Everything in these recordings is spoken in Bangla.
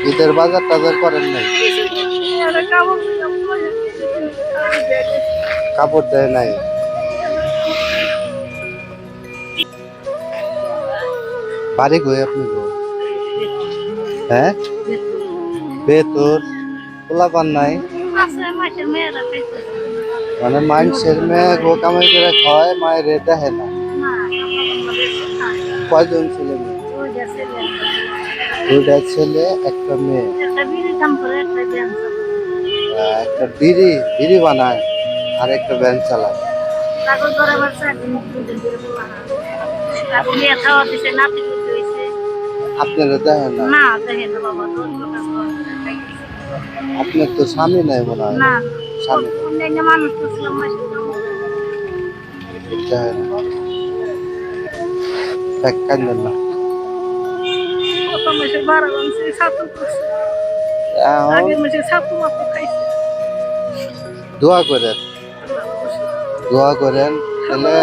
ঈদের বাজার টাজার করেন নাই? কাপড় দেয় নাই? বাড়ি কই আপনি গো? হ্যাঁ, বেতর পোলাপান নাই? মানে মানুষের মেয়ে গো কামাই করে খাওয়ায়, মায়ের দেখে না। কয়জন ছেলে মেয়ে? দুইটা ছেলে একটা মেয়ে। একটা বিড়ি বিড়ি বানায় আর একটা ভ্যান চালায়। আপনারা দেখেন না? আপনার তো স্বামী নাই মনে হয়? স্বামী দেখেন কান্দেন না। দোয়া করেন, দোয়া করেন। তাহলে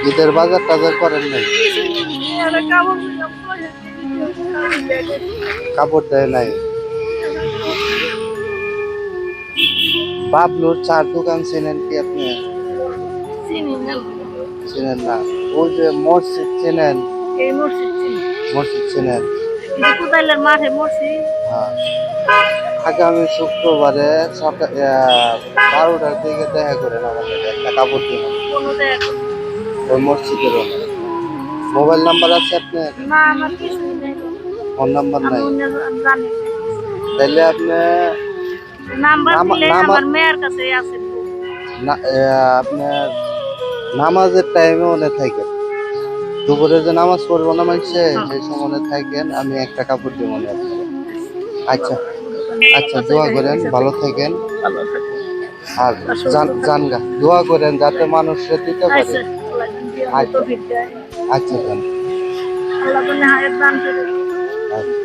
ঈদের বাজার টাজার করেন নাই? কাপড় দেয় নাই? বাবলুর চার দোকান চেনেন কি আপনি? চেনেন না? ওই যে মসজিদ চেনেন? মসজিদ চেনেন? হ্যাঁ, আগামী শুক্রবারে সকাল 12টার দিকে দেখা করেন আমাদের, একটা কাপড় দিন ওই মসজিদের ওখানে। মোবাইল নাম্বার আছে আপনার? ফোন নাম্বার নাই? তাহলে আপনি আপনার নামাজের টাইমে মনে থাকেন, দুপুরে যে নামাজ পড়বো না মানুষে সেই সময় থাকেন, আমি একটা কাপড় দিব মনে আপনার। আচ্ছা আচ্ছা, দোয়া করেন, ভালো থাকেন। আর জানগা দোয়া করেন যাতে মানুষকে দিতে পারে। আচ্ছা আচ্ছা, যান। আচ্ছা।